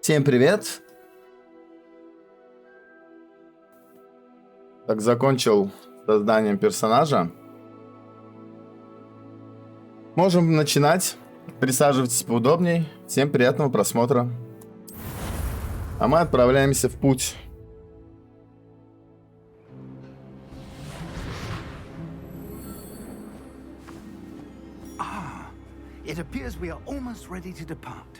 Всем привет! Так, закончил созданием персонажа. Можем начинать. Присаживайтесь поудобней. Всем приятного просмотра. А мы отправляемся в путь. It appears we are almost ready to depart.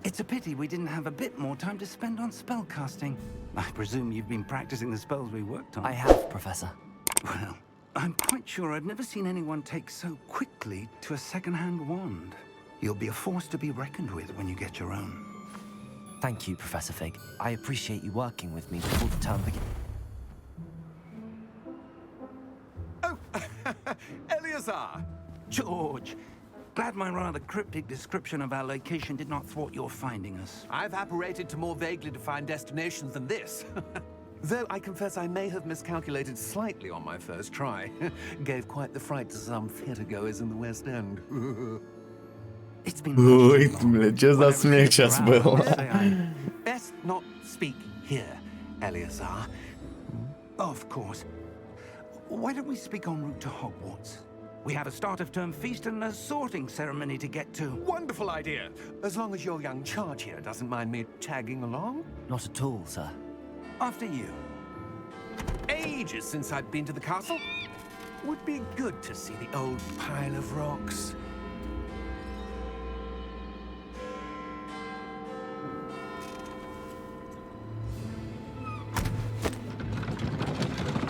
It's a pity we didn't have a bit more time to spend on spellcasting. I presume you've been practicing the spells we worked on. I have, Professor. Well, I'm quite sure I've never seen anyone take so quickly to a second-hand wand. You'll be a force to be reckoned with when you get your own. Thank you, Professor Fig. I appreciate you working with me before the term begins. Oh, Eleazar! George, glad my rather cryptic description of our location did not thwart your finding us. I've apparated to more vaguely defined destinations than this. Though I confess I may have miscalculated slightly on my first try. Gave quite the fright to some theatergoers in the West End. It's been Ой, блядь, что за смех сейчас был? Best not speak here, Eleazar. Of course. Why don't we speak en route to Hogwarts? We have a start-of-term feast and a sorting ceremony to get to. Wonderful idea. As long as your young charge here doesn't mind me tagging along. Not at all, sir. After you. Ages since I've been to the castle. Would be good to see the old pile of rocks.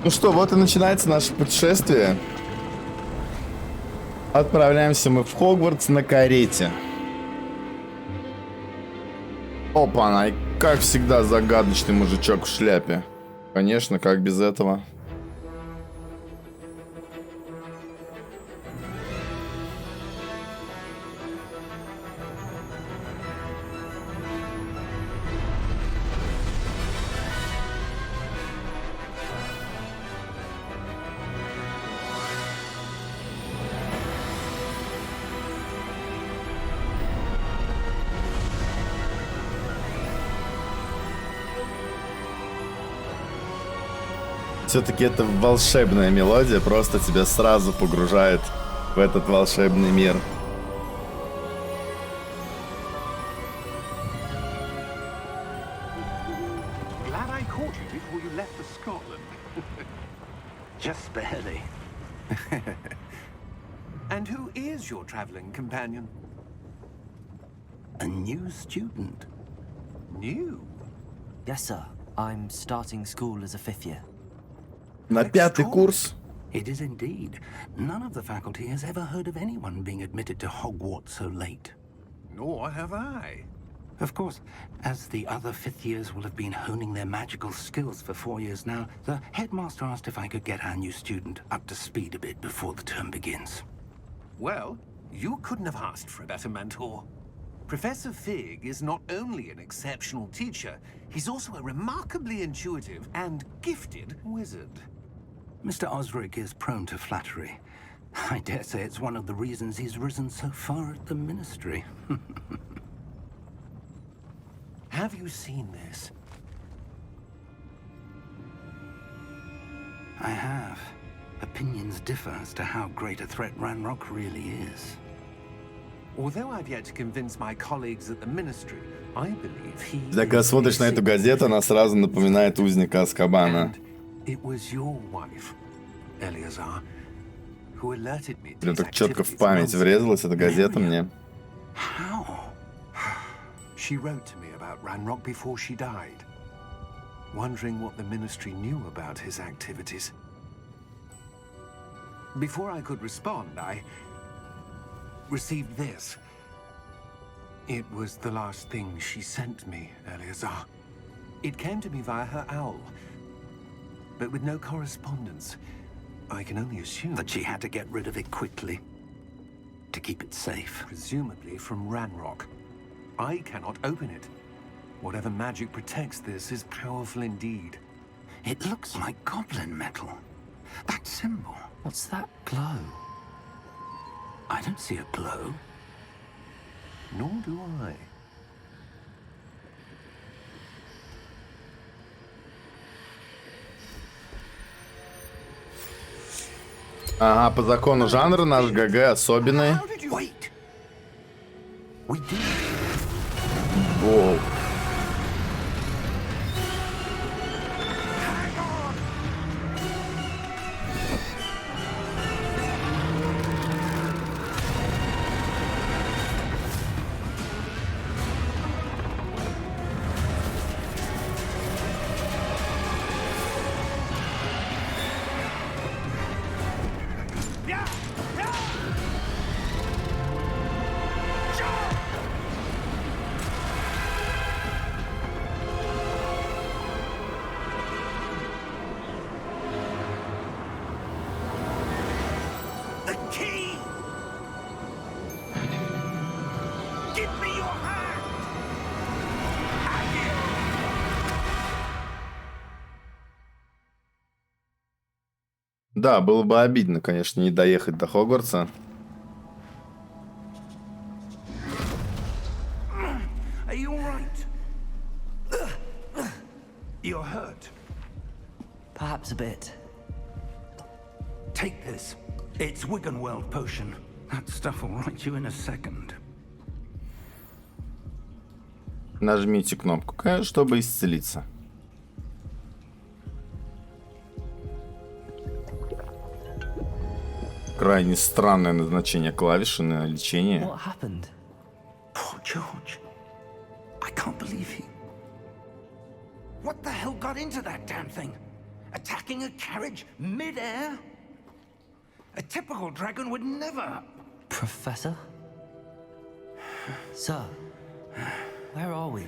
Ну что, вот и начинается наше путешествие. Отправляемся мы в Хогвартс на карете. Опа-на, и как всегда загадочный мужичок в шляпе. Конечно, как без этого. Все-таки это волшебная мелодия, просто тебя сразу погружает в этот волшебный мир. Glad I caught you before you left for Scotland. Just barely. And who is your traveling companion? A new student. New? Yes, sir. I'm starting school as a fifth year. На пятый курс. It is indeed. None of the faculty has ever heard of anyone being admitted to Hogwarts so late. Nor have I. Of course, as the other fifth years will have been honing their magical skills for 4 years now, the headmaster asked if I could get our new student up to speed a bit before the term begins. Well, you couldn't have asked for a better mentor. Professor Fig is not only an exceptional teacher, he's also a remarkably intuitive and gifted wizard. Mr. Osric is prone to flattery. I dare say it's one of the reasons he's risen so far at the ministry. Have you seen this? I have. Opinions differ as to how great a threat Ranrock really is. Although I've yet to convince my colleagues at the ministry, I believe he... Когда смотришь на эту газету, она сразу напоминает узника Азкабана. It was your wife, Eleazar, who alerted me to Прям his так четко в activities память months врезалась эта ago. газета мне. How? She wrote to me about Ranrock before she died, wondering what the ministry knew about his activities. Before I could respond, I received this. It was the last thing she sent me, Eleazar. It came to me via her owl, but with no correspondence. I can only assume That she had to get rid of it quickly to keep it safe. presumably from Ranrock. I cannot open it. Whatever magic protects this is powerful indeed. It looks like goblin metal. That symbol. What's that glow? I don't see a glow. Nor do I. Ага, по закону жанра наш ГГ особенный. Wait. We did. Воу. The key! Give me your hand! Да, было бы обидно, конечно, не доехать до Хогвартса. Are you all right? You're hurt. Perhaps a bit. Take this. It's Wiggenweld potion. That stuff will right you in a second. Нажмите кнопку К, чтобы исцелиться. Крайне странное назначение клавиши на лечение. What happened? Poor George. I can't believe he... What the hell got into that damn thing? Attacking a carriage mid-air? A typical dragon would never... Professor? Sir, where are we?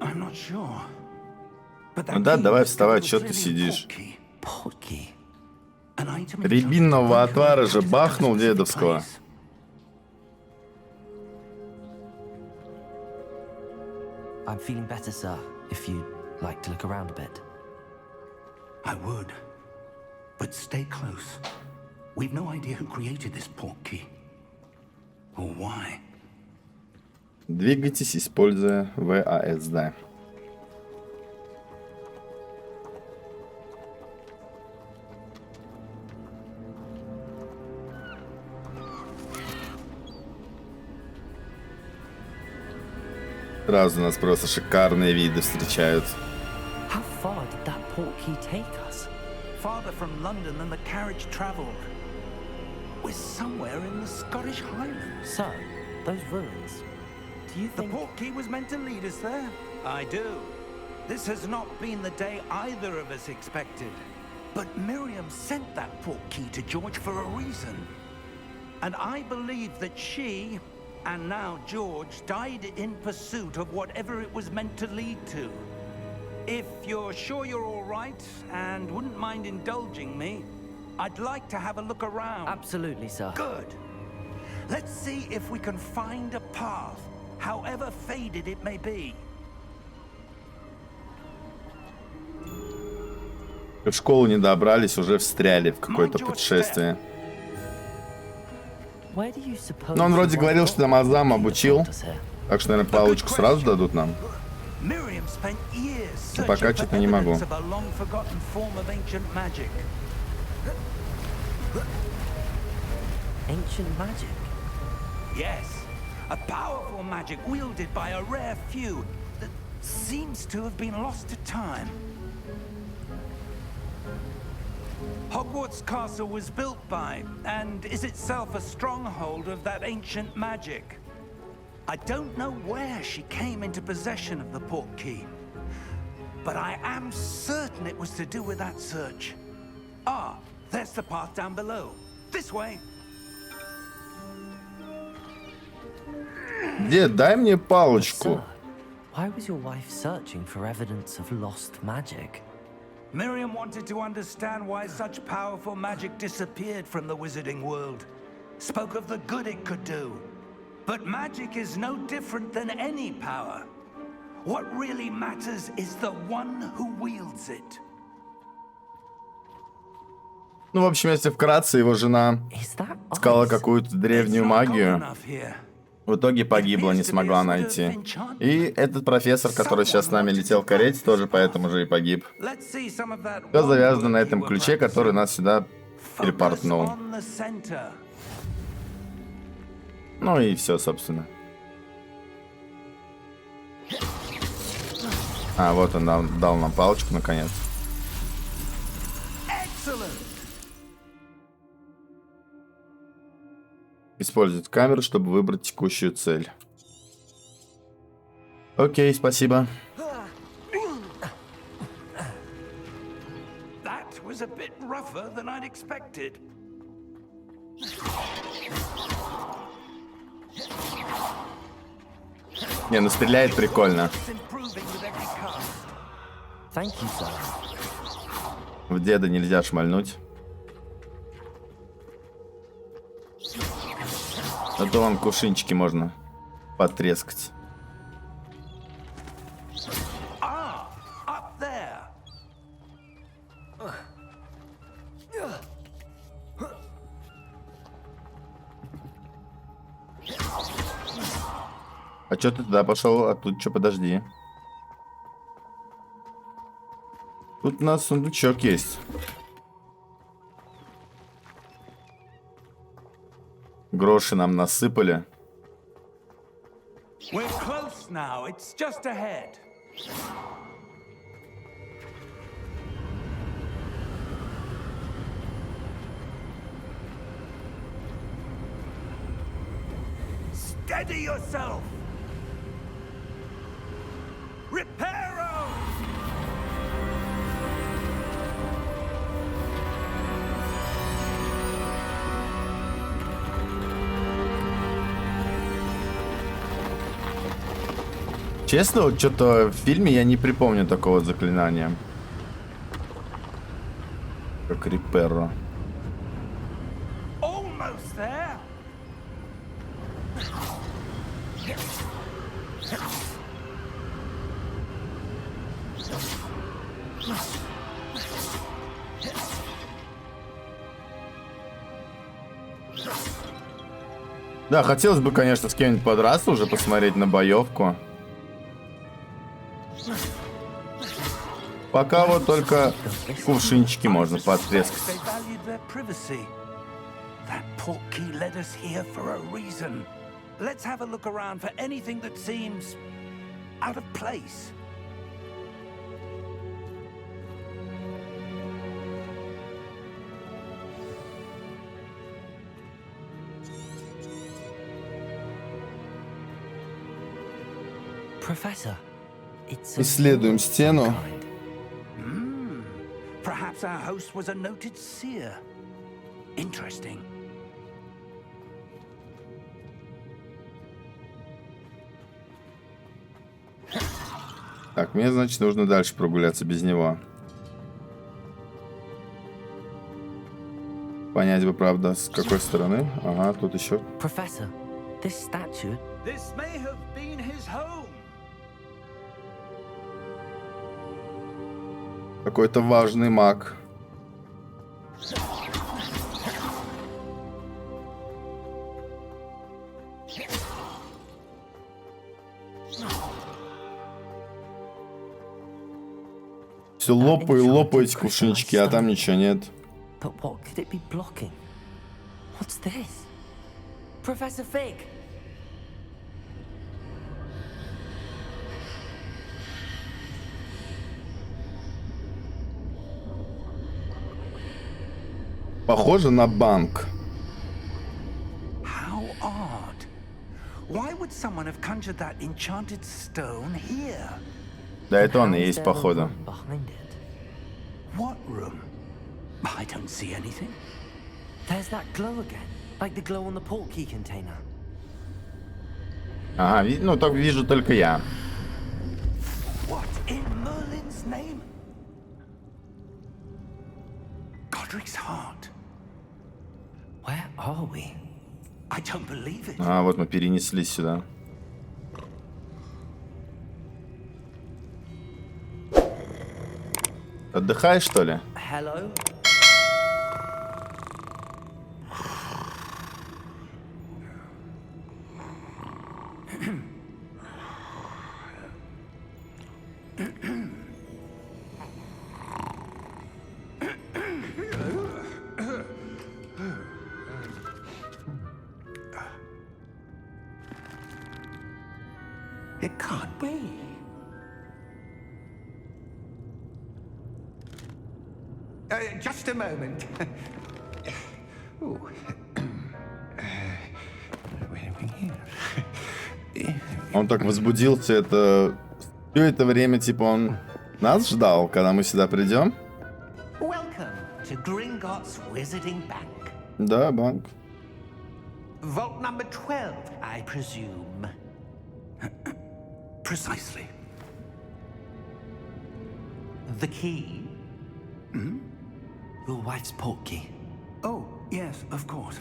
I'm not sure. But Ну да, давай вставай, чё ты сидишь? Portkey. Рябинного отвара же бахнул дедовского. I'm feeling better, sir, if you'd like to look around a bit. I would. But stay close. We've no idea who created this portkey. Or why. Двигайтесь, используя ВАСД. Сразу нас просто шикарные виды встречают. How far did that portkey take us? Farther from London than the carriage travelled. We're somewhere in the Scottish Highlands. Sir, those ruins. Do you The think... portkey was meant to lead us there? I do. This has not been the day either of us expected. But Miriam sent that portkey to George for a reason. And I believe that she, and now George, died in pursuit of whatever it was meant to lead to. If you're sure you're all right and wouldn't mind indulging me, I'd like to have a look around. Absolutely, sir. Good. Let's see if we can find a path, however faded it may be. В школу не добрались, уже встряли в какое-то путешествие. Where do you suppose... Но он вроде говорил, что там азам обучил. brought us here? Так что, наверное, палочку сразу дадут нам. Miriam spent years Пока searching for что-то не могу. evidence of a long-forgotten form of ancient magic. Ancient magic? Yes, a powerful magic wielded by a rare few that seems to have been lost to time. Hogwarts Castle was built by, and is itself a stronghold of that ancient magic. I don't know where she came into possession of the portkey, but I am certain it was to do with that search. Ah, there's the path down below. This way. Дед, дай мне Sir, палочку. why was your wife searching for evidence of lost magic? Miriam wanted to understand why such powerful magic disappeared from the wizarding world. Spoke of the good it could do. But magic is no different than any power. What really matters is the one who wields it. Ну, в общем, если вкратце, его жена Is that искала ice? какую-то древнюю It's not cold магию. enough here. В итоге погибла, не смогла найти. И этот профессор, который сейчас с нами летел в карете, тоже поэтому же и погиб. Let's see some of that Все завязано на wand этом you were ключе, который нас сюда Репортнул. on the center. Ну и все, собственно. А, вот он дал нам палочку, наконец. Excellent. Использовать камеру, чтобы выбрать текущую цель. Окей, спасибо. That was a bit rougher than I'd expected. Не, ну стреляет прикольно. It's improving with every cast. Thank you, sir. В деда нельзя шмальнуть. А то вон кувшинчики можно потрескать. Ah, up there. А чё ты туда пошел? А тут чё, подожди. Тут у нас сундучок есть. Гроши нам насыпали. We're close now. It's just ahead. Steady yourself. Reparo. Честно, вот что-то в фильме я не припомню такого заклинания. Как Реперо. Almost there. Да, хотелось бы, конечно, с кем-нибудь подраться уже, посмотреть на боевку. Пока вот только кувшинчики можно потрескать. They valued their privacy. That portkey led us here for a reason. Let's have a look around for anything that seems out of place. Professor, it's a Исследуем стену. Perhaps our host was a noted seer. Interesting. Так, мне, значит, нужно дальше прогуляться без него. Понять бы, правда, с какой стороны. Ага, тут еще. Professor, this statue. This may have been his home. Какой-то важный маг. Все лопаю, лопаю эти кувшинчики, а там ничего нет. But what could it be blocking? What's this? Professor Fig! Похоже на банк. How odd. Why would someone have conjured that enchanted stone here? Да, это он и How's есть, there a походу. room behind it? What room? I don't see anything. There's that glow again, like the glow on the portkey container. Ага, ну так вижу только я. What in Merlin's name? Godric's heart. Where are we? I don't believe it. А, вот мы перенеслись сюда. Отдыхаешь, что ли? Hello? It can't be. Just a moment. Ooh. Он так возбудился, это... Все это время, типа, он нас ждал, когда мы сюда придем? Welcome to Gringotts Wizarding Bank. Да, банк. Vault number 12, I presume. Precisely. The key? Your wife's portkey. Oh, yes, of course.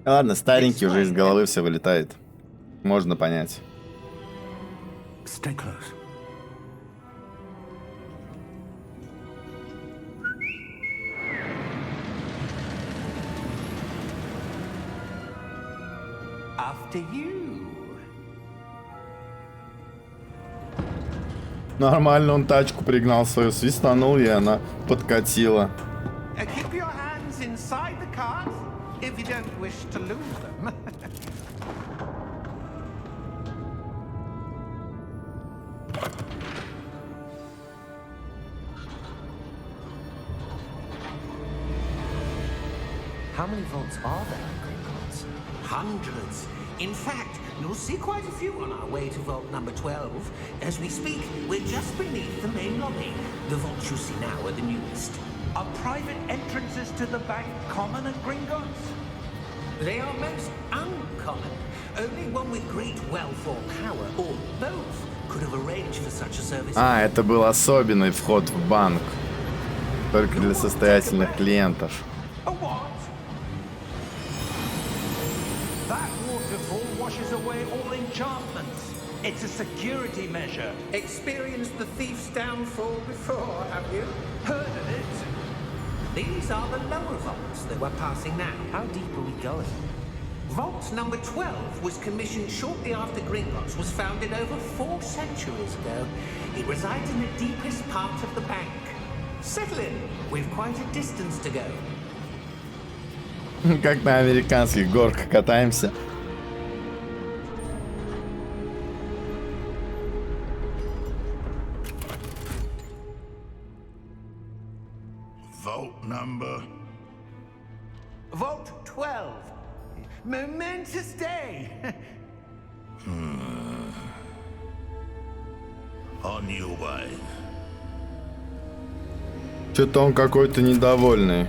Ладно, старенький уже из головы все вылетает. Можно понять. Stay close. After you. Нормально, он тачку пригнал свою, свистанул, и она подкатила. Keep your hands inside the cart if you don't wish to lose them. How many vaults are there in Gringotts? Hundreds. In fact, you'll see quite a few on our way to vault number 12. As we speak, we're just beneath the main lobby. The vaults you see now are the newest. Are private entrances to the bank common at Gringotts? They are most uncommon. Only one with great wealth or power, or both, could have arranged for such a service. А, это был особенный вход в банк. Только для состоятельных клиентов. A what? That waterfall washes away all enchantments. It's a security measure. Experienced the thief's downfall before, have you? Heard of it? These are the lower vaults that we're passing now. How deep are we going? Vault number 12 was commissioned shortly after Gringotts was founded over 4 centuries ago. It resides in the deepest part of the bank. Settle in. We've quite a distance to go. Как на американских горках катаемся. Vault number. Vault 12. Momentous day. On your way. Что-то он какой-то недовольный.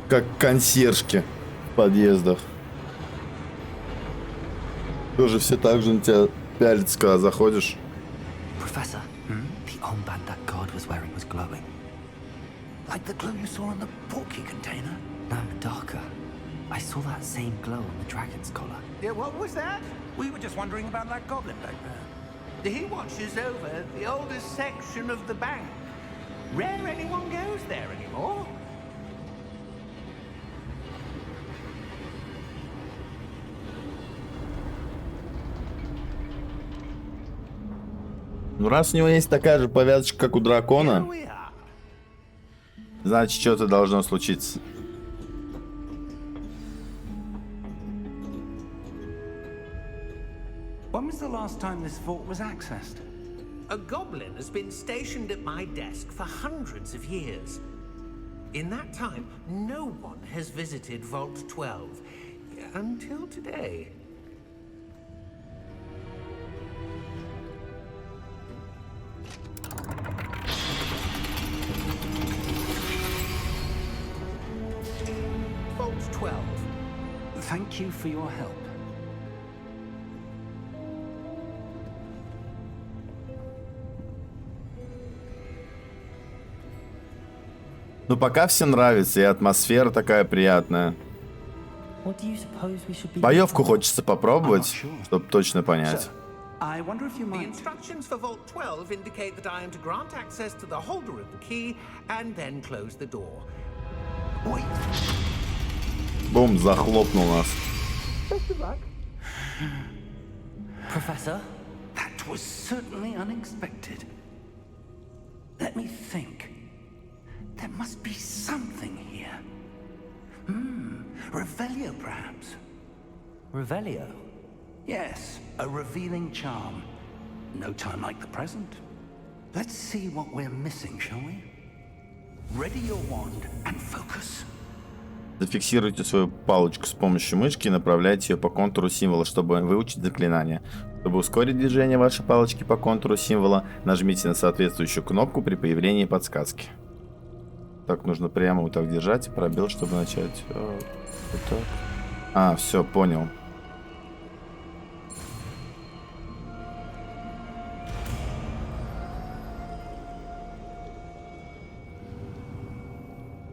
Как консьержки в подъездах. Тоже все так же на тебя пялятся, когда заходишь. Professor, the armband that guard was wearing was glowing. Like the glow you saw in the portkey container? No, darker. I saw that same glow on the dragon's collar. Yeah, what was that? We were just wondering about that goblin back there. He watches over the oldest section of the bank. Rare anyone goes there anymore. Ну, раз у него есть такая же повязочка, как у дракона, Here we are. значит, что-то должно случиться. When was the last time this vault was accessed? A goblin has been stationed at my desk for hundreds of years. In that time, no one has visited Vault 12 until today. Vault 12. Thank you for your help. Ну, пока всем нравится, и атмосфера такая приятная. What do you suppose we should be Боевку doing? хочется попробовать, чтобы точно понять. I wonder if you The might... instructions for Vault 12 indicate that I am to grant access to the holder of the key and then close the door. Wait. Бум, захлопнул нас. Professor? That was certainly unexpected. Let me think. There must be something here. Revelio, perhaps? Revelio? Yes, a revealing charm. No time like the present. Let's see what we're missing, shall we? Ready your wand and focus. Зафиксируйте свою палочку с помощью мышки и направляйте ее по контуру символа, чтобы выучить заклинание. Чтобы ускорить движение вашей палочки по контуру символа, нажмите на соответствующую кнопку при появлении подсказки. Так, нужно прямо вот так держать и пробел, чтобы начать. Вот так. А, все, понял.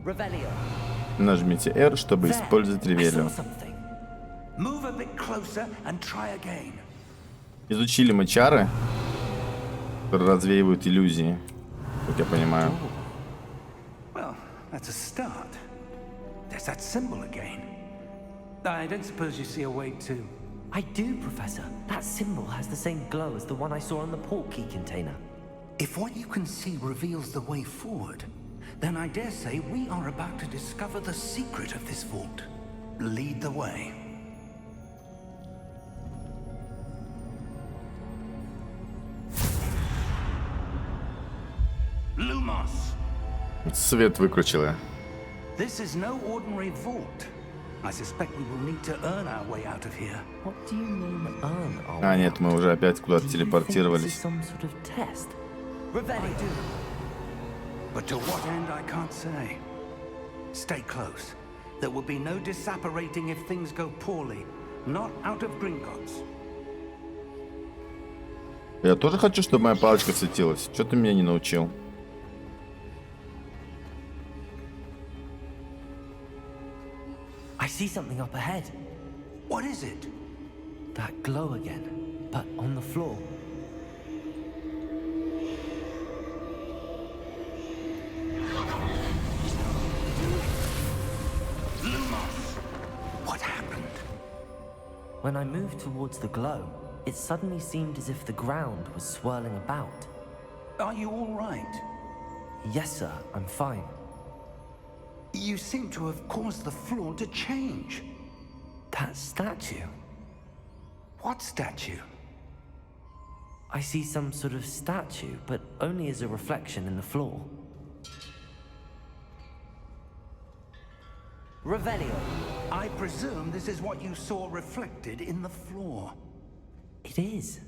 Revelio. Нажмите R, чтобы использовать ревелио. Move a bit closer and try again. Изучили мы чары, которые развеивают иллюзии, как я понимаю. Well, that's a start. There's that symbol again. I don't suppose you see a way to... I do, Professor. That symbol has the same glow as the one I saw in the port key container. If what you can see reveals the way forward, then I dare say we are about to discover the secret of this vault. Lead the way. Lumos. Свет выключила. This is no ordinary vault. I suspect we will need to earn our way out of here. What do you mean, earn our А, way нет, out? мы уже опять куда-то Do you think this is телепортировались. some sort of test? I Revelio. do. But to what end, I can't say. Stay close. There will be no disapparating if things go poorly. Not out of Gringotts. Я тоже хочу, чтобы моя палочка светилась. Что ты меня не научил? I see something up ahead. What is it? That glow again, but on the floor. What happened? When I moved towards the glow, it suddenly seemed as if the ground was swirling about. Are you all right? Yes, sir, I'm fine. You seem to have caused the floor to change. That statue. What statue? I see some sort of statue, but only as a reflection in the floor. Revelio. I presume this is what you saw reflected in the floor. It is.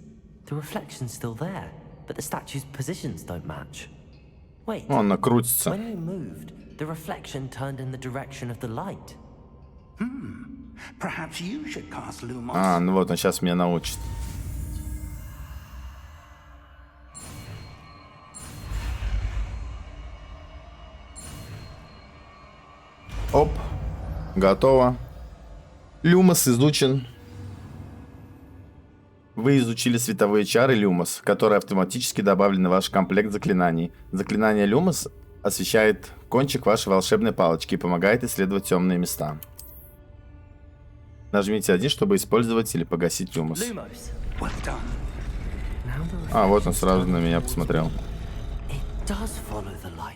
The reflection's still there, but the statue's positions don't match. Wait, Она крутится. when you moved, the reflection turned in the direction of the light. Perhaps you should cast Lumos. А, ну вот, он сейчас меня научит. Оп. Готово. Люмос изучен. Вы изучили световые чары Люмос, которые автоматически добавлены в ваш комплект заклинаний. Заклинание Люмос освещает кончик вашей волшебной палочки и помогает исследовать темные места. Нажмите 1, чтобы использовать или погасить Люмос. Lumos. Well done. Now the А, вот он сразу на меня посмотрел. It does follow the light.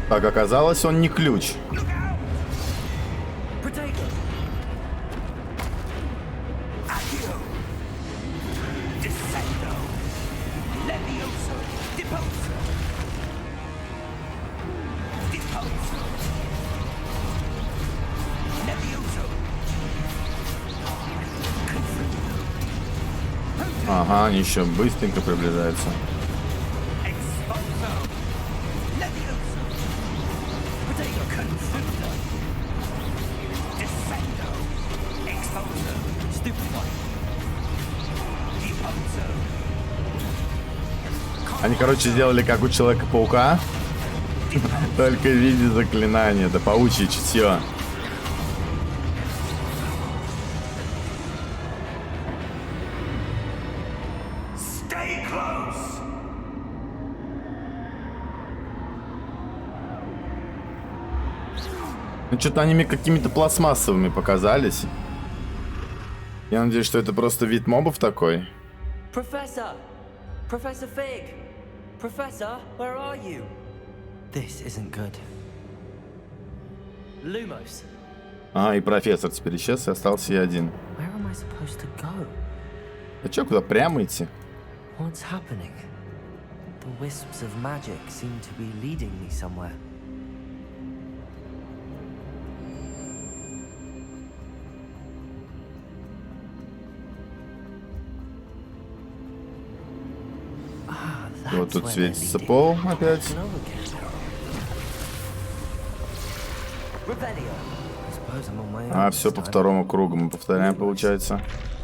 Как оказалось, он не ключ. Potato. Accio. Descendo. Levioso. Deposo. Deposo. Levioso. Ага, они еще быстренько приближаются. Exposo. Levioso. Potato. Confundo. Descendo. Exposo. Stupid one. Deposo. Они, короче, сделали как у Человека-паука, только в виде заклинания. Это паучье чутье. Stay close. Ну, что-то они мне какими-то пластмассовыми показались. Я надеюсь, что это просто вид мобов такой. Professor! Professor Fig! Professor, where are you? This isn't good. Lumos, А, и профессор теперь исчез, и остался я один. where am I supposed to go? А чё, куда прямо идти? What's happening? The wisps of magic seem to be leading me somewhere. И вот тут светится пол опять. А, все по второму кругу мы повторяем, получается.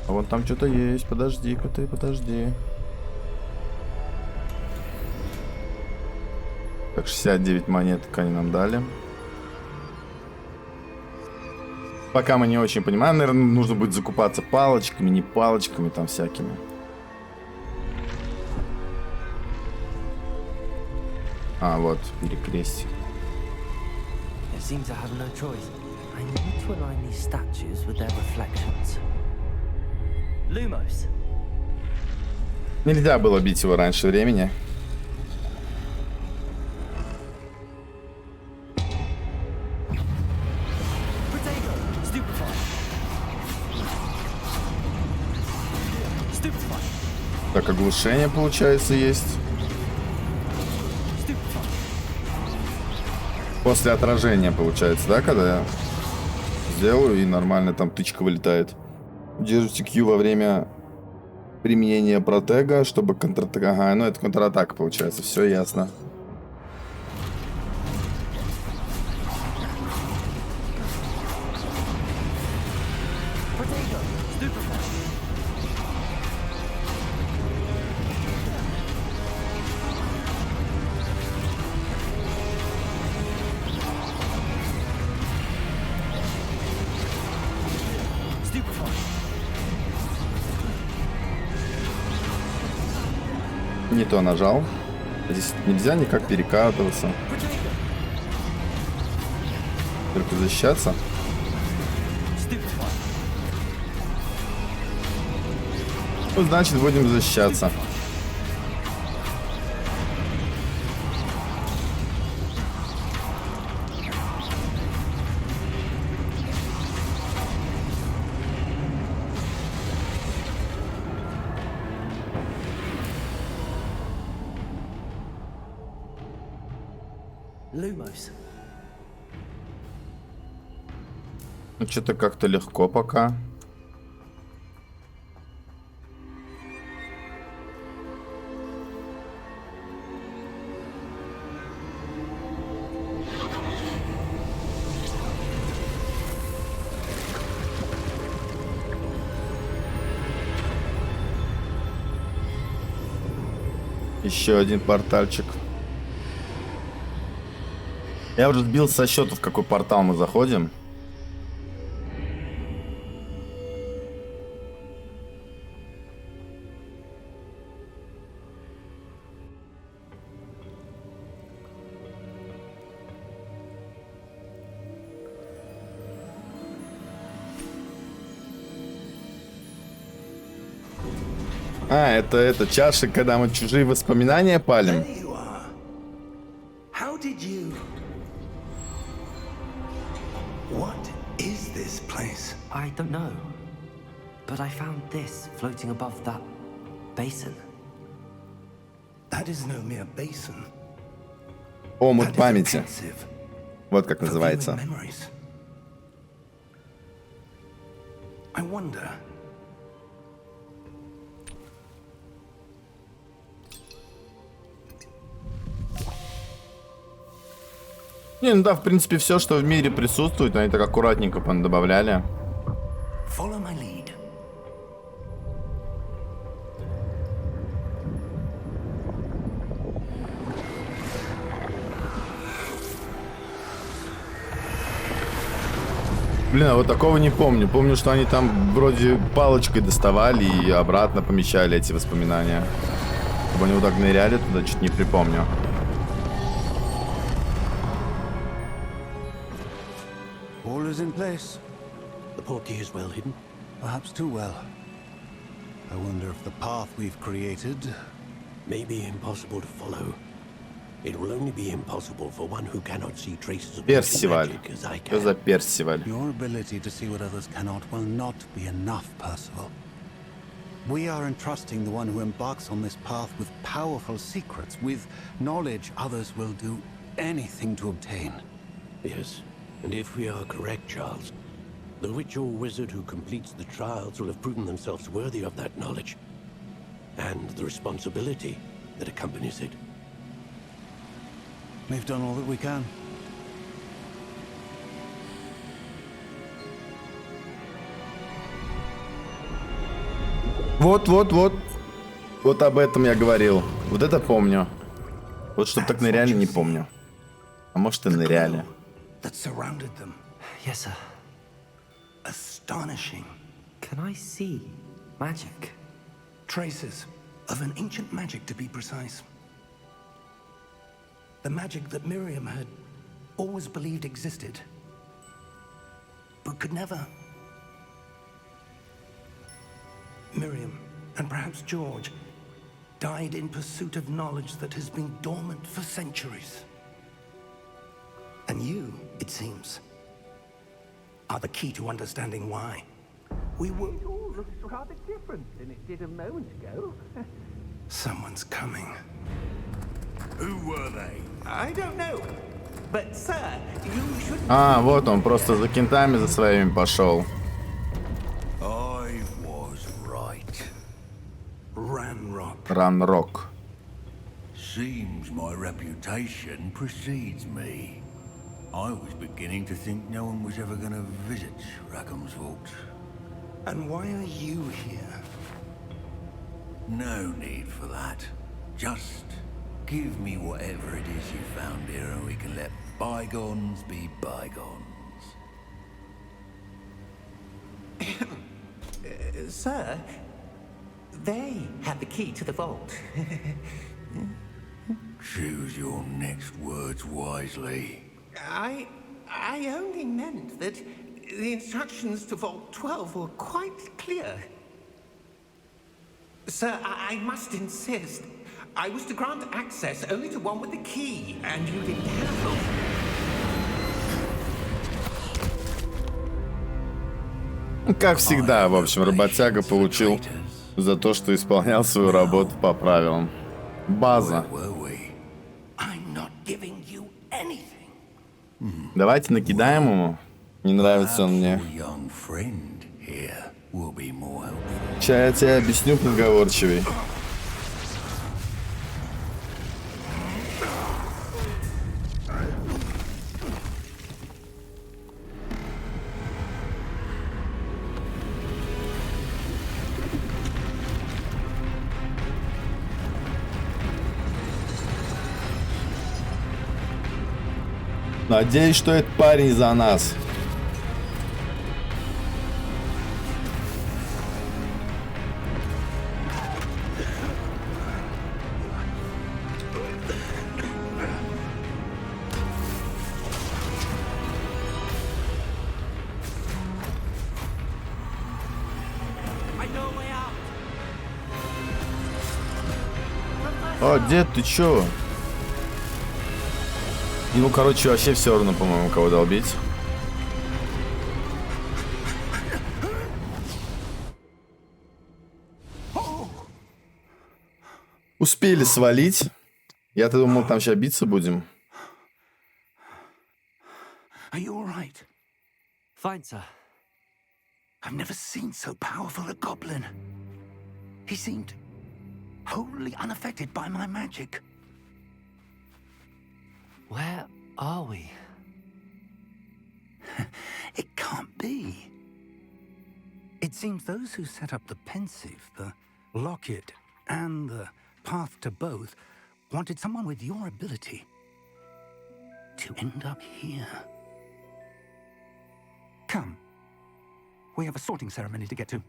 А вон там что-то есть. Подожди-ка ты, подожди. Так, 69 монеток они нам дали. Пока мы не очень понимаем, наверное, нужно будет закупаться палочками, не палочками там всякими. А, вот, перекрестие. Нельзя было бить его раньше времени. Так, оглушение, получается, есть. После отражения, получается, да, когда я сделаю, и нормально там тычка вылетает. Держите Q во время применения протега, чтобы контратака... Ага, ну это контратака, получается, все ясно. Не то нажал. Здесь нельзя никак перекатываться. Только защищаться. Ну, значит, будем защищаться. Lumos. Ну, что-то как-то легко пока. Еще один портальчик. Я уже сбил со счета, в какой портал мы заходим. А, это чаша, когда мы чужие воспоминания палим. There you are. How did you... What is this place? I don't know. But I found this floating above that basin. That is no mere basin. Омут That is памяти. offensive Вот как for называется. viewing memories. I wonder... Не, ну да, в принципе, все, что в мире присутствует, они так аккуратненько добавляли. Follow my lead. Блин, а вот такого не помню. Помню, что они там вроде палочкой доставали и обратно помещали эти воспоминания. Чтобы они вот так ныряли туда, чуть не припомню. All is in place. The portkey is well hidden. Perhaps too well. I wonder if the path we've created may be impossible to follow. It will only be impossible for one who cannot see traces of Персиваль. magic as I Что за can. Персиваль? Your ability to see what others cannot will not be enough, Percival. We are entrusting the one who embarks on this path with powerful secrets, with knowledge others will do anything to obtain. Yes, and if we are correct, Charles, the witch or wizard who completes the trials will have proven themselves worthy of that knowledge and the responsibility that accompanies it. We've done all that we can. Вот. Вот об этом я говорил. Вот это помню. Вот чтоб так ныряли, не помню. А может и ныряли. That surrounded them. Yes, sir. Astonishing. Can I see magic? Traces of an ancient magic, to be precise. The magic that Miriam had always believed existed, but could never. Miriam, and perhaps George, died in pursuit of knowledge that has been dormant for centuries. And you, it seems, are the key to understanding why. We were... It all looks rather different than it did a moment ago. Someone's coming. Who were they? I don't know. But, sir, you should... А, вот он, просто за кентами за своими пошел. I was right. Ranrock. Ранрок. Seems my reputation precedes me. I was beginning to think no one was ever going to visit Rackham's vault. And why are you here? No need for that. Just give me whatever it is you found here and we can let bygones be bygones. Sir, they had the key to the vault. Choose your next words wisely. I only meant that the instructions to Vault 12 were quite clear. Sir, I must insist. I was to grant access only to one with the key, and you didn't have it. Как всегда, в общем, работяга получил за то, что исполнял свою работу по правилам. База. I'm not giving you anything. Давайте накидаем ему. Не нравится он мне. Young friend here will be more helpful. Сейчас я тебе объясню, разговорчивый. Надеюсь, что этот парень за нас. О, дед, ты чё? Ему, короче, вообще все равно, по-моему, кого долбить. Успели свалить. Я-то думал, там сейчас биться будем. Are you all right? Fine, sir. I've never seen so powerful a goblin. He seemed wholly unaffected by my magic. Where are we? It can't be. It seems those who set up the pensive, the locket, and the path to both wanted someone with your ability to end up here. Come. We have a sorting ceremony to get to.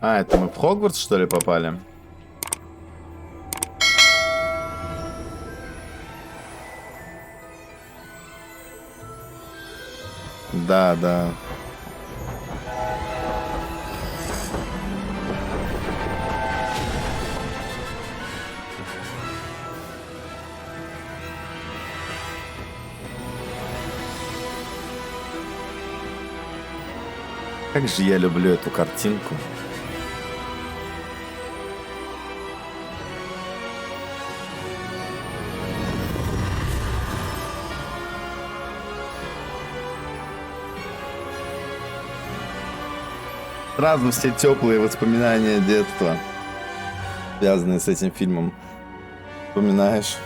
А, это мы в Хогвартс, что ли, попали? Да, да. Как же я люблю эту картинку. Сразу все теплые воспоминания детства, связанные с этим фильмом, вспоминаешь.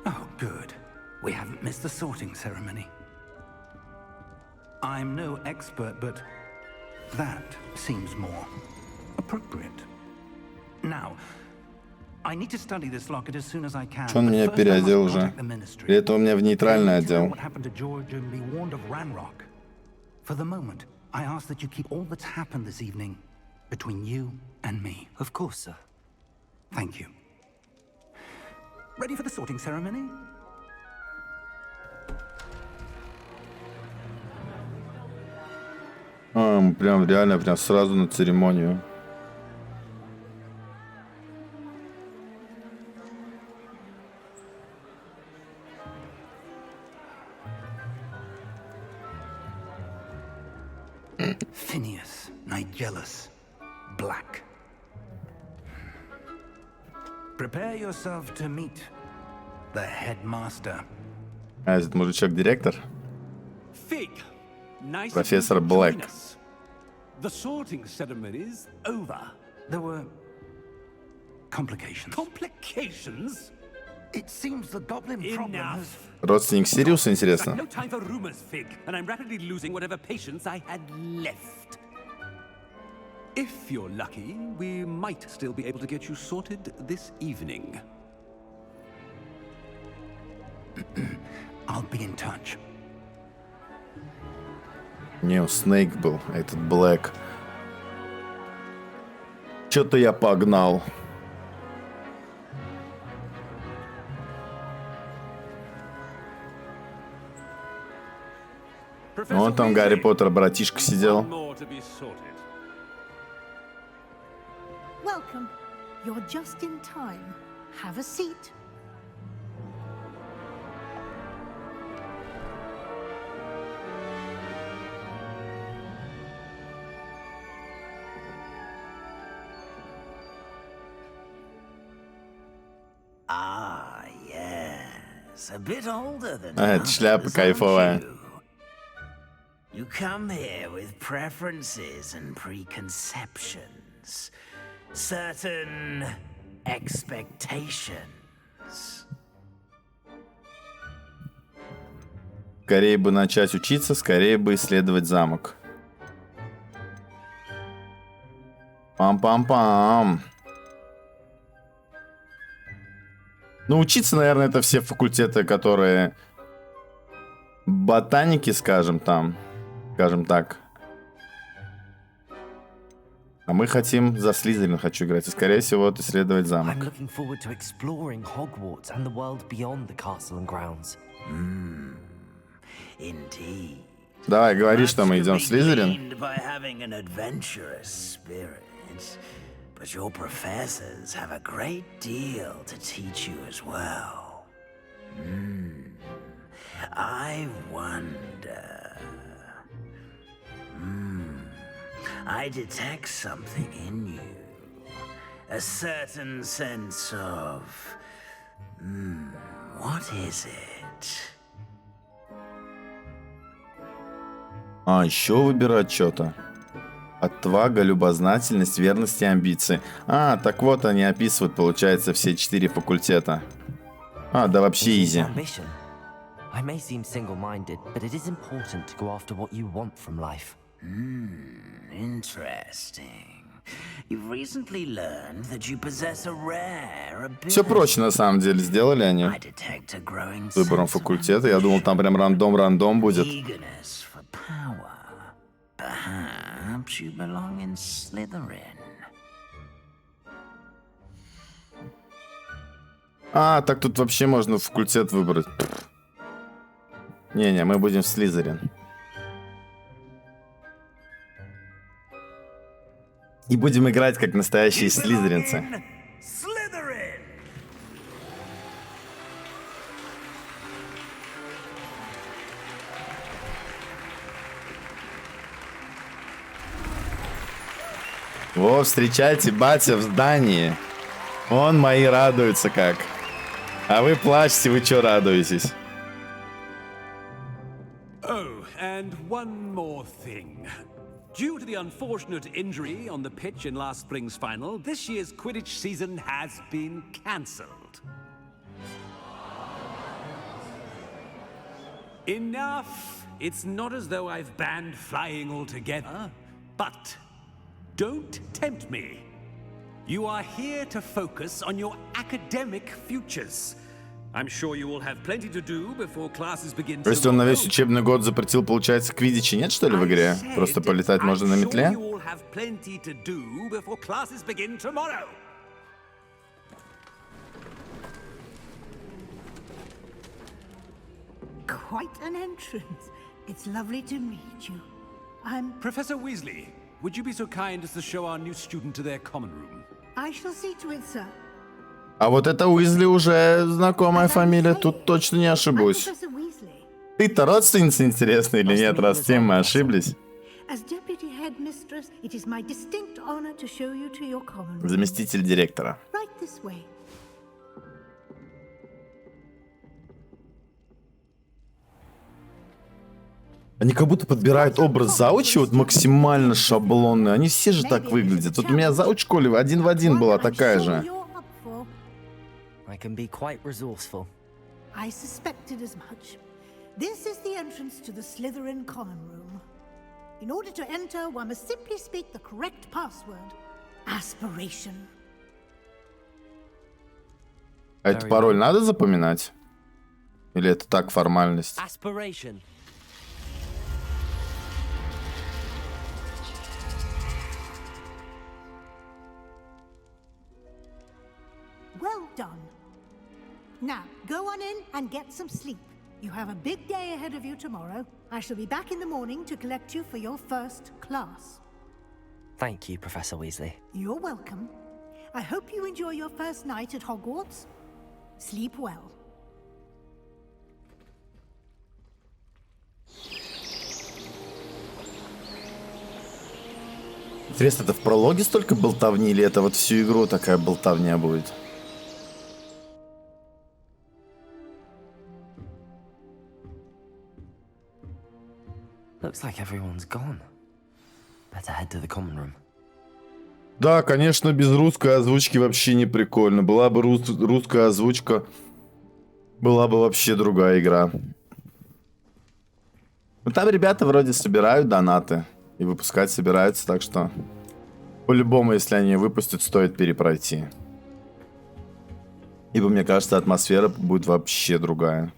Oh, good. We haven't missed the sorting ceremony. I'm no expert, but that seems more appropriate. Now, I need to study this locket as soon as I can. Что он меня переодел уже? Или это у меня в нейтральный отдел? What happened to George and be warned of Ranrock? For the moment, I ask that you keep all that's happened this evening between you and me. Of course, sir. Thank you. Ready for the sorting ceremony? Прям реально, прям сразу на церемонию. Phineas, Nigellus, Black. Prepare yourself to meet the headmaster. А этот мужичок директор? Fig. Nice Профессор of you to join Блэк. us. The sorting ceremony's over. There were complications. Complications? It seems the goblin problem has... Enough. Родственник Сириуса, Got интересно? no time for rumors, Fig, and I'm rapidly losing whatever patience I had left. If you're lucky, we might still be able to get you sorted this evening. I'll be in touch. Не, Снейк был, а этот Блэк. Чё-то я погнал. Вон там Гарри Поттер, братишка, сидел. One more to be sorted. Welcome. You're just in time. Have a seat. Ah, yes. A bit older than Это шляпа others, кайфовая. aren't you? You come here with preferences and preconceptions. Certain expectations. Скорее бы начать учиться, скорее бы исследовать замок. Пам-пам-пам. Ну, учиться, наверное, это все факультеты, которые... Ботаники, скажем там. Скажем так. А мы хотим за Слизерин хочу играть. И, скорее всего, вот исследовать замок. I'm looking forward to exploring Hogwarts and the world beyond the castle and grounds. Indeed. Давай, говори, что мы идем в Much could be Слизерин. gained by having an adventurous spirit, but your professors have a great deal to teach you as well. I wonder. I detect something in you. A certain sense of... what is it? А, еще выбирать что-то. Отвага, любознательность, верность и амбиции. А, так вот они описывают, получается, все 4 факультета. А, да вообще изи. Ambition. I may seem single-minded, but it is important to go after what you want from life. Interesting. You've recently learned that you possess a rare ability. Все проще, на самом деле, сделали они. I detect a growing С выбором sense of факультета. Я думал, там прям рандом будет. eagerness for power. Perhaps you belong in Slytherin. А, так тут вообще можно факультет выбрать. Не-не, мы будем в Слизерин. И будем играть как настоящие слизеринцы. Во, встречайте батя в здании. Он мои радуется как. А вы плачете, вы чё радуетесь? Oh, and one more thing. Due to the unfortunate injury on the pitch in last spring's final, this year's Quidditch season has been cancelled. Enough! It's not as though I've banned flying altogether, but don't tempt me. You are here to focus on your academic futures. I'm sure you will have plenty to do before classes begin. То есть он на весь учебный год запретил, получается, квиддичи нет, что ли, в игре? Просто полетать можно на метле? Quite an entrance. It's lovely to meet you. I'm... Professor Weasley, would you be so kind as to show our new student to their common room? I shall see to it, sir. А вот это Уизли уже знакомая фамилия, тут точно не ошибусь. Ты-то родственница, интересно, или нет, раз с тем мы ошиблись? Заместитель директора. Они как будто подбирают образ заучи, вот максимально шаблонный. Они все же так выглядят. Вот у меня зауч в школе один в один была такая же. I can be quite resourceful. I suspected as much. This is the entrance to the Slytherin common room. In order to enter, one must simply speak the correct password. Aspiration. А этот пароль надо запоминать? Или это так, формальность? Aspiration. Well done. Now, go on in and get some sleep. You have a big day ahead of you tomorrow. I shall be back in the morning to collect you for your first class. Thank you, Professor Weasley. You're welcome. I hope you enjoy your first night at Hogwarts. Sleep well. Интересно, это в прологе столько болтовни, или это вот всю игру такая болтовня будет? Looks like everyone's gone. Better head to the common room. Да, конечно, без русской озвучки вообще не прикольно. Была бы русская озвучка, была бы вообще другая игра. Ну там ребята вроде собирают донаты и выпускать собираются, так что по-любому, если они выпустят, стоит перепройти. Ибо, мне кажется, атмосфера будет вообще другая.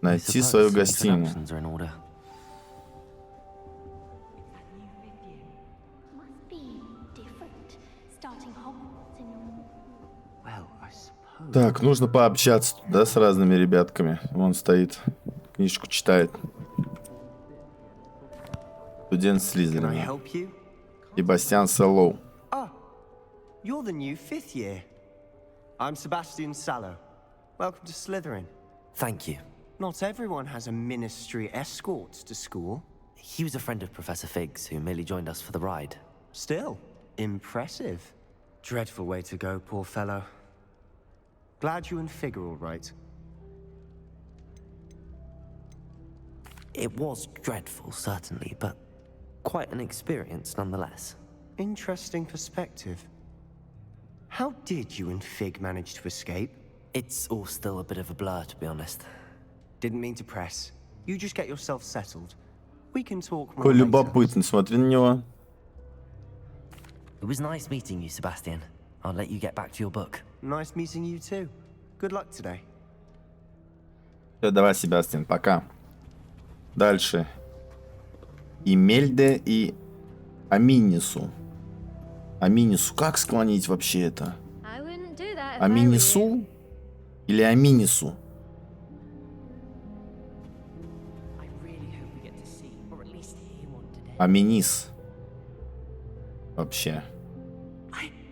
Найти свою гостиную. Так, нужно пообщаться, да, с разными ребятками. Вон стоит, книжку читает. Студент Слизерина. Себастьян Саллоу. You're the new 5th year. I'm Sebastian Sallow. Welcome to Slytherin. Thank you. Not everyone has a ministry escort to school. He was a friend of Professor Fig's who merely joined us for the ride. Still, impressive. Dreadful way to go, poor fellow. Glad you and Fig are all right. It was dreadful, certainly, but quite an experience nonetheless. Interesting perspective. How did you and Fig manage to escape? It's all still a bit of a blur, to be honest. Didn't mean to press. You just get yourself settled. We can talk more Какой later. любопытный, смотри на него. It was nice meeting you, Sebastian. I'll let you get back to your book. Nice meeting you too. Good luck today. Все, давай, Себастьян, пока. Дальше. Имельде и Аминису. Аминису. Как склонить вообще это? Аминису? Или Аминису? Аминис. Вообще.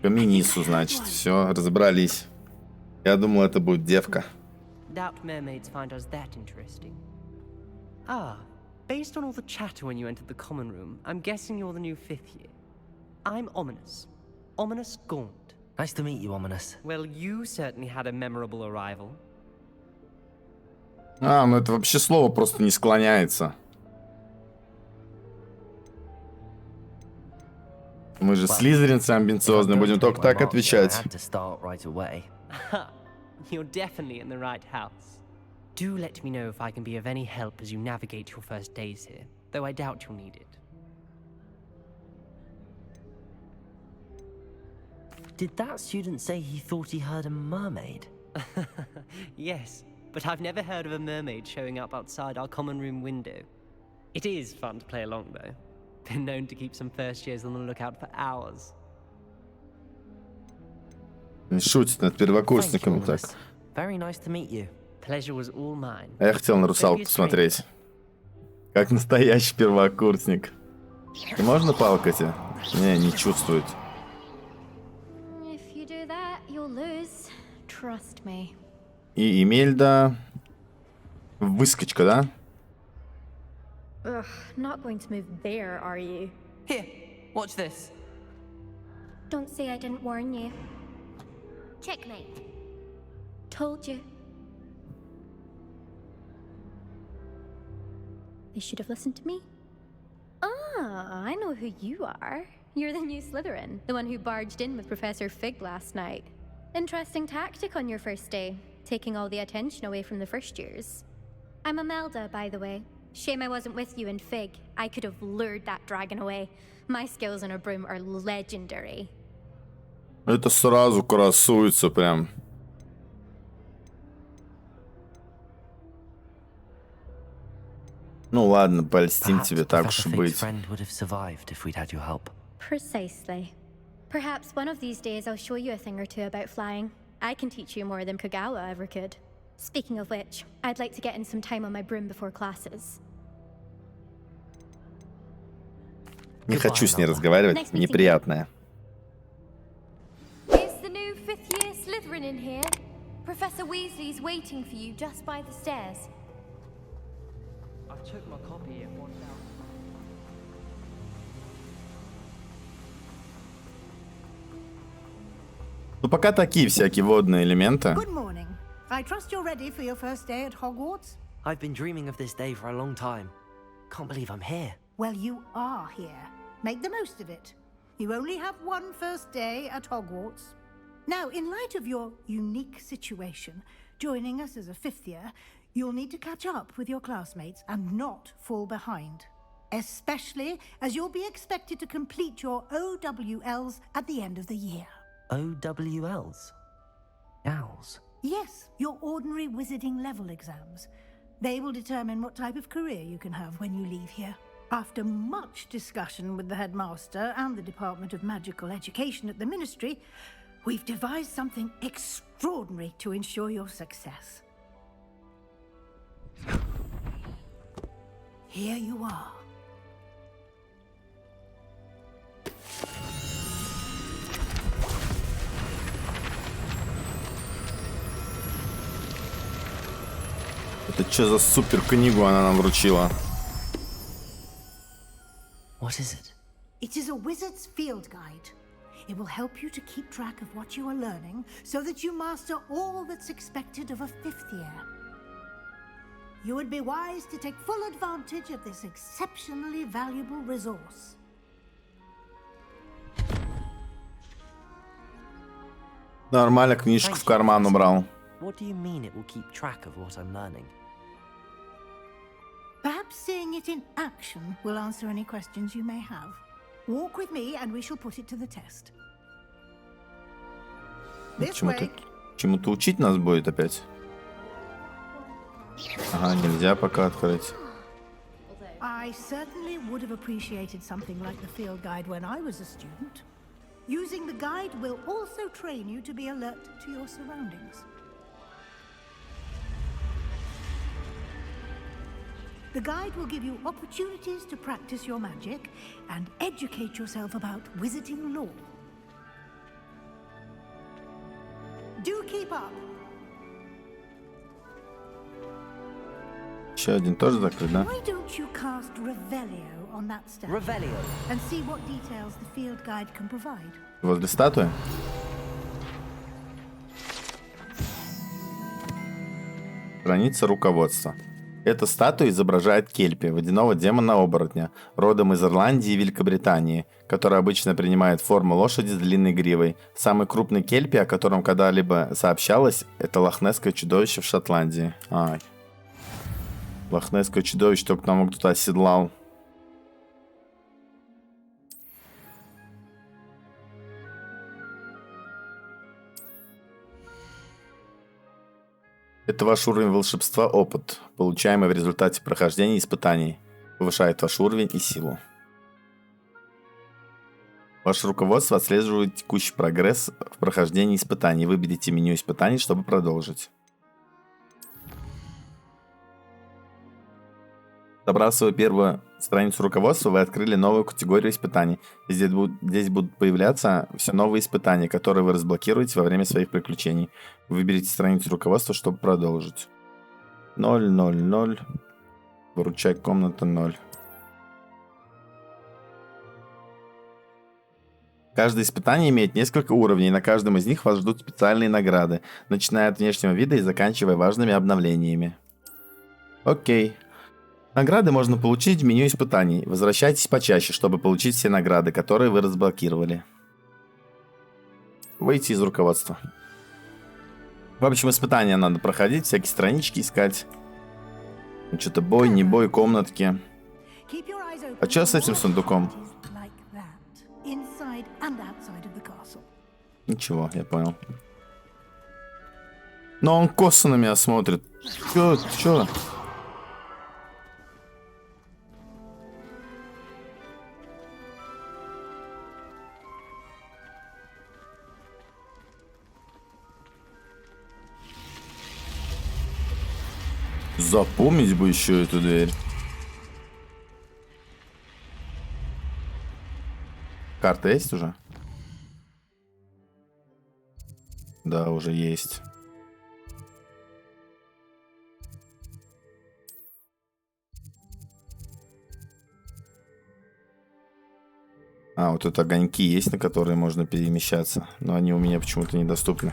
Аминису, значит. Все, разобрались. Я думал, это будет девка. Doubt mermaids find us that interesting. Ah, based on all the chatter when you entered the common room, I'm guessing you're the new 5th year. I'm Ominous. Ominous Gaunt. Nice to meet you, Ominous. Well, you certainly had a memorable arrival. А, ну это вообще слово просто не склоняется. Мы же слизеринцы амбициозные, будем только так отвечать. You're definitely in the right house. Do let me know if I can be of any help as you navigate your first days here, though I doubt you'll need it. Did that student say he thought he heard a mermaid? Yes, but I've never heard of a mermaid showing up outside our common room window. It is fun to play along, though. Been known to keep some first years on the lookout for hours. Шутит над первокурсником так. Very nice to meet you. Pleasure was all mine. А я хотел на русалку посмотреть. Как настоящий первокурсник. И можно палкать? Не чувствует. If you do that, you'll lose. Trust me. И Эмельда... Выскочка, да? Ugh, not going to move there, are you? Here, watch this. Don't say I didn't warn you. Checkmate. Told you. They should have listened to me. Ah, I know who you are. You're the new Slytherin, the one who barged in with Professor Fig last night. Interesting tactic on your first day, taking all the attention away from the first years. I'm Imelda, by the way. Shame I wasn't with you in Fig. I could have lured that dragon away. My skills on a broom are legendary. Это сразу красуется прям. Ну ладно, польстим тебе, так уж и быть. Precisely. Perhaps one of these days I'll show you a thing or two about flying. I can teach you more than Kagawa ever could. Speaking of which, I'd like to get in some time on my broom before classes. Не хочу с ней разговаривать, неприятная. Is the new 5th year Slytherin in here? Professor Weasley's waiting for you just by the stairs. I took my copy at 1,000. Ну пока такие всякие водные элементы. Good morning. I trust you're ready for your first day at Hogwarts. I've been dreaming of this day for a long time. Can't believe I'm here. Well, you are here. Make the most of it. You only have one first day at Hogwarts. Now, in light of your unique situation, joining us as a 5th year, you'll need to catch up with your classmates and not fall behind. Especially as you'll be expected to complete your OWLs at the end of the year. OWLs? Owls? Yes, your ordinary wizarding level exams. They will determine what type of career you can have when you leave here. After much discussion with the headmaster and the Department of Magical Education at the Ministry, we've devised something extraordinary to ensure your success. Here you are. Это что за супер книгу она нам вручила? What is it? It is a wizard's field guide. It will help you to keep track of what you are learning so that you master all that's expected of a 5th year. You would be wise to take full advantage of this exceptionally valuable resource. Нормально, книжку в карман убрал. What do you mean it will keep track of what I'm learning? Perhaps seeing it in action will answer any questions you may have. Walk with me and we shall put it to the test. This way. Чему-то учить нас будет опять? Ага, нельзя пока открыть. I certainly would have appreciated something like the field guide when I was a student. Using the guide will also train you to be alert to your surroundings. The guide will give you opportunities to practice your magic and educate yourself about wizarding lore. Do keep up. Еще один тоже закрыт, да? Why don't you cast Revelio on that statue? Revelio. And see what details the field guide can provide. Возле статуи? Страница руководства. Эта статуя изображает Кельпи, водяного демона-оборотня, родом из Ирландии и Великобритании, который обычно принимает форму лошади с длинной гривой. Самый крупный Кельпи, о котором когда-либо сообщалось, это лохнесское чудовище в Шотландии. Лохнесское чудовище, только нам кто-то оседлал. Это ваш уровень волшебства, опыт, получаемый в результате прохождения испытаний. Повышает ваш уровень и силу. Ваше руководство отслеживает текущий прогресс в прохождении испытаний. Выберите меню испытаний, чтобы продолжить. Собрав свою первую страницу руководства, вы открыли новую категорию испытаний. Здесь будут появляться все новые испытания, которые вы разблокируете во время своих приключений. Выберите страницу руководства, чтобы продолжить. 0, 0, 0. Выручай комната 0. Каждое испытание имеет несколько уровней, и на каждом из них вас ждут специальные награды, начиная от внешнего вида и заканчивая важными обновлениями. Окей. Награды можно получить в меню испытаний. Возвращайтесь почаще, чтобы получить все награды, которые вы разблокировали. Выйти из руководства. В общем, испытания надо проходить, всякие странички искать. Что-то бой, не бой, комнатки. А что с этим сундуком? Ничего, я понял. Но он косо на меня смотрит. Чё? Запомнить бы еще эту дверь. Карта есть уже? Да, уже есть. Вот тут огоньки есть, на которые можно перемещаться. Но они у меня почему-то недоступны.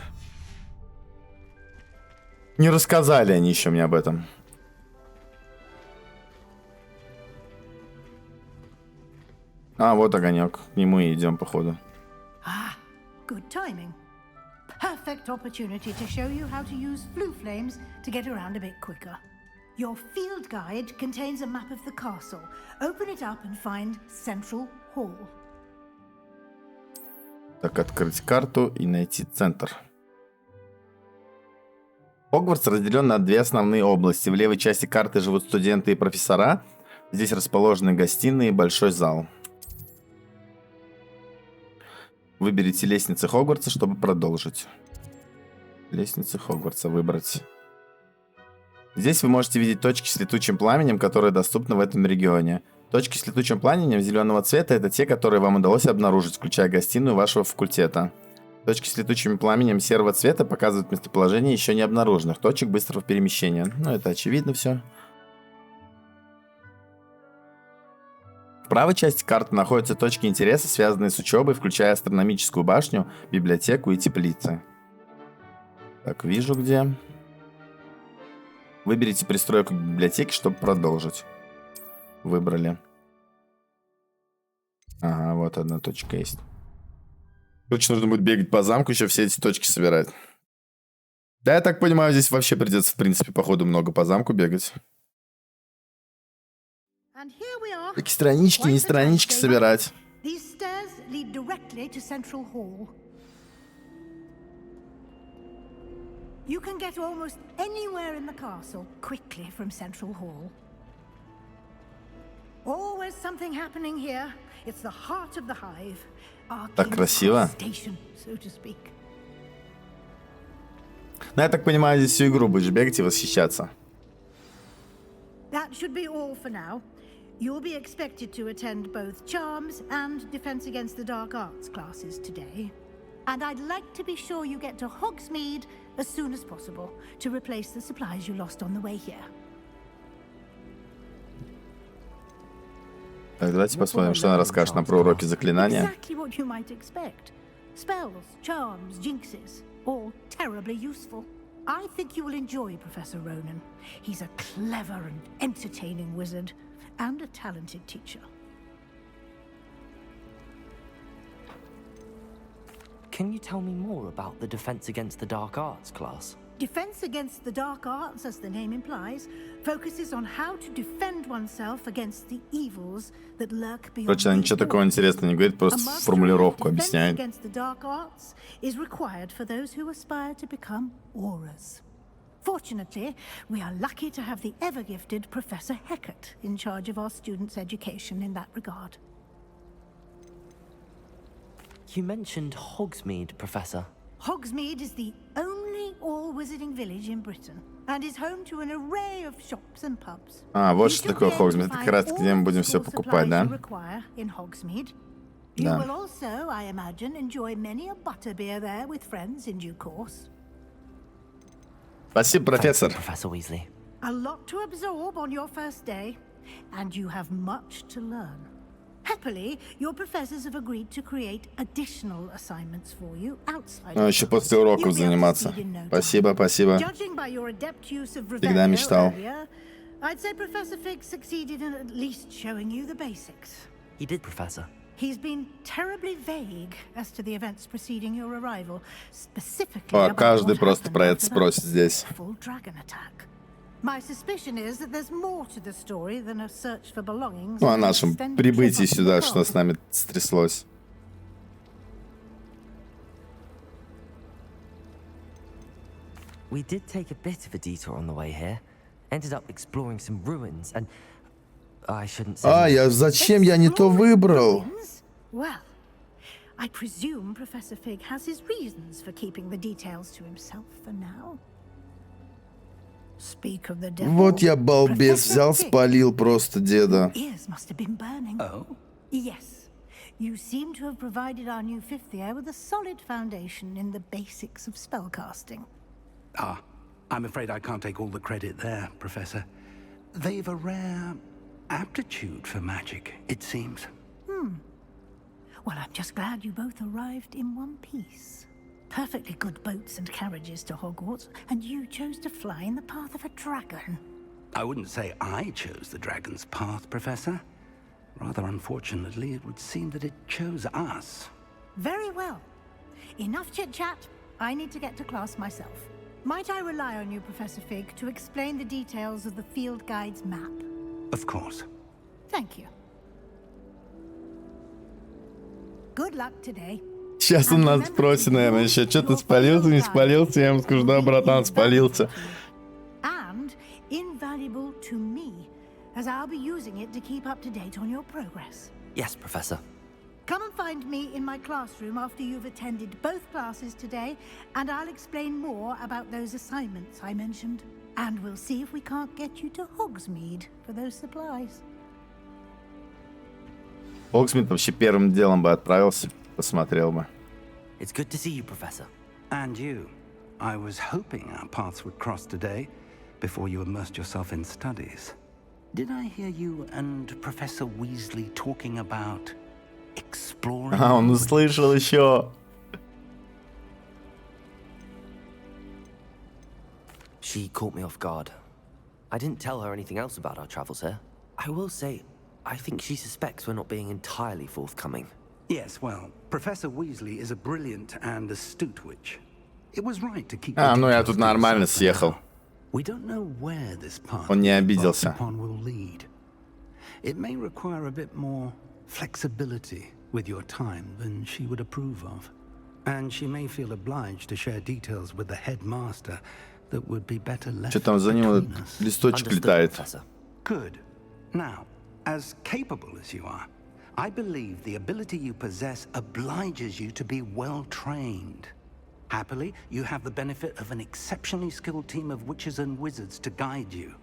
Не рассказали они еще мне об этом. Вот огонек. К нему и идем, походу. Good timing. Perfect opportunity to show you how to use flue flames to get around a bit quicker. Your field guide contains a map of the castle. Open it up and find Central Hall. Так, открыть карту и найти центр. Хогвартс разделен на две основные области. В левой части карты живут студенты и профессора. Здесь расположены гостиные и большой зал. Выберите лестницы Хогвартса, чтобы продолжить. Лестницы Хогвартса выбрать. Здесь вы можете видеть точки с летучим пламенем, которые доступны в этом регионе. Точки с летучим пламенем зеленого цвета — это те, которые вам удалось обнаружить, включая гостиную вашего факультета. Точки с летучим пламенем серого цвета показывают местоположение еще не обнаруженных точек быстрого перемещения. Это очевидно все. В правой части карты находятся точки интереса, связанные с учебой, включая астрономическую башню, библиотеку и теплицы. Так, вижу где. Выберите пристройку к библиотеке, чтобы продолжить. Выбрали. Вот одна точка есть. Короче, нужно будет бегать по замку, еще все эти точки собирать. Да, я так понимаю, здесь вообще придется, в принципе, походу много по замку бегать. Такие странички, не странички собирать. You can get almost anywhere in the castle quickly from Central Hall. Always something happening here. It's the heart of the hive. Our Так красиво. station, so to speak. Ну, я так понимаю, здесь всю игру будешь бегать и восхищаться. That should be all for now. You'll be expected to attend both Charms and Defense Against the Dark Arts classes today. And I'd like to be sure you get to Hogsmeade as soon as possible to replace the supplies you lost on the way here. Так, давайте посмотрим, что она расскажет нам про уроки заклинания. Exactly what you might expect. Spells, charms, jinxes, all terribly useful. I think you will enjoy Professor Ronan. He's a clever and entertaining wizard, and a talented teacher. Can you tell me more about the Defense Against the Dark Arts class? Defense Against the Dark Arts, as the name implies, focuses on how to defend oneself against the evils that lurk beyond. Короче, она ничего такого интересного не говорит, просто формулировку объясняет. Against the Dark Arts is required for those who aspire to become auras. Fortunately, we are lucky to have the ever-gifted Professor Heckert in charge of our students' education in that regard. You mentioned Hogsmeade, Professor. Hogsmeade is the only all-wizarding village in Britain and is home to an array of shops and pubs. А, вот что такое Хогсмид. Это как раз где мы будем все покупать, да? You will also, I imagine, enjoy many a butterbeer there with friends in due course. Спасибо, профессор. Professor Weasley. A lot to absorb on your first day, and you have much to learn. Happily, your professors have agreed to create additional assignments for you outside. Ну, еще после уроков заниматься. Спасибо, спасибо. Judging by your adept use of Всегда мечтал. earlier, I'd say Professor Fig succeeded in at least showing you the basics. He did, Professor. He's been terribly vague as to the events preceding your arrival, specifically О, about каждый what просто happened про это after that спросит здесь. awful dragon attack. My suspicion is that there's more to the story than a search for belongings. Ну, о and нашем extended прибытии trip up сюда, the что с world. нами стряслось. We did take a bit of a detour on the way here. Ended up exploring some ruins and... I shouldn't say... А, зачем я не то выбрал? Well, I presume Professor Fig has his reasons for keeping the details to himself for now. Speak of the devil. Вот я балбес, взял, Professor Fig, спалил просто деда. ears must have been burning. Oh? Yes. You seem to have provided our new fifth year with a solid foundation in the basics of spellcasting. Ah, I'm afraid I can't take all the credit there, Professor. They've a rare aptitude for magic, it seems. Well, I'm just glad you both arrived in one piece. Perfectly good boats and carriages to Hogwarts, and you chose to fly in the path of a dragon. I wouldn't say I chose the dragon's path, Professor. Rather unfortunately, it would seem that it chose us. Very well. Enough chit-chat. I need to get to class myself. Might I rely on you, Professor Fig, to explain the details of the field guide's map? Of course. Thank you. Good luck today. Сейчас он нас спросит, наверное, еще, что ты спалился, не спалился? Я ему скажу, да, братан, спалился. And invaluable to me, as I'll be using it to keep up to date on your progress. Yes, Professor. Come and find me in my classroom after you've attended both classes today, and I'll explain more about those assignments I mentioned. And we'll see if we can't get you to Hogsmeade for those supplies. Хогсмид вообще первым делом бы отправился, посмотрел бы. It's good to see you, Professor. And you. I was hoping our paths would cross today, before you immersed yourself in studies. Did I hear you and Professor Weasley talking about exploring? А, он услышал еще. She caught me off guard. I didn't tell her anything else about our travels here. I will say, I think she suspects we're not being entirely forthcoming. Yes, well, Professor Weasley is a brilliant and astute witch. It was right to keep. А, ну я тут нормально съехал. We don't know where this path Он не обиделся. will lead. It may require a bit more flexibility with your time than she would approve of. And she may feel obliged to share details with the headmaster that would be better left Что там за ним between us. листочек Understood, летает? Professor. Good. Now, As capable as you are, I believe the ability you possess obliges you to be well trained. Happily, you have the benefit of an exceptionally skilled team of witches and wizards to guide you.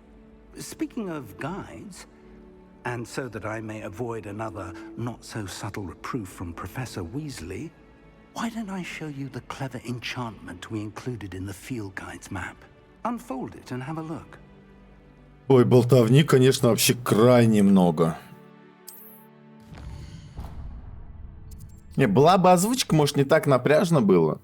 Speaking of guides, and so that I may avoid another not-so-subtle reproof from Professor Weasley, why don't I show you the clever enchantment we included in the field guide's map? Unfold it and have a look. Ой, болтовни, конечно, вообще крайне много. Не, была бы озвучка, может, не так напряжно было.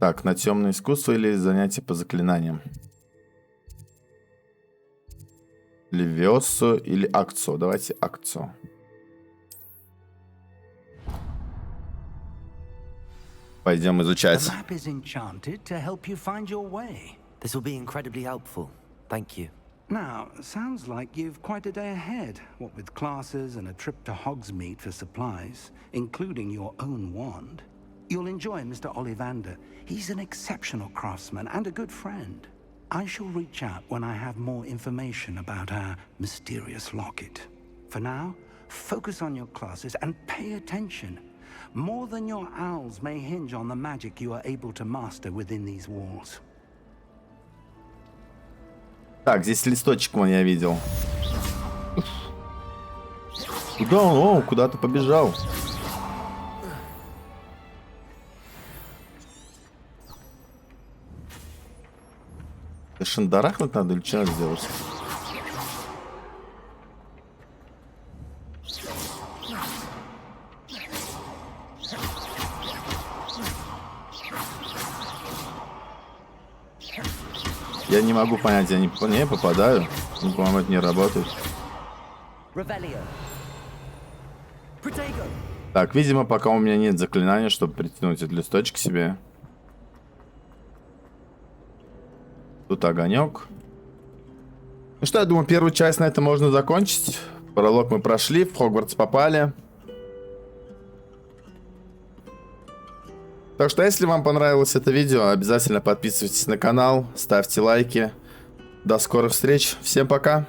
Так, на темное искусство или занятия по заклинаниям? Левиосо или акцо? Давайте акцо. Пойдем изучать. The map is enchanted to help you find your way. This will be incredibly helpful. Thank you. Now, sounds like you've quite a day ahead, what with classes and a trip to Hogsmeade for supplies, including your own wand. You'll enjoy Mr. Ollivander. He's an exceptional craftsman and a good friend. I shall reach out when I have more information about our mysterious locket. For now, focus on your classes and pay attention. More than your owls may hinge on the magic you are able to master within these walls. Так, здесь листочек вон я видел. Куда он? О, куда-то побежал. Шандарахнуть надо или что сделать? Я не могу понять, я не попадаю. Ну, по-моему, это не работает. Так, видимо, пока у меня нет заклинания, чтобы притянуть этот листочек к себе. Тут огонек. Ну что, я думаю, первую часть на этом можно закончить. Пролог мы прошли, в Хогвартс попали. Так что, если вам понравилось это видео, обязательно подписывайтесь на канал, ставьте лайки. До скорых встреч. Всем пока.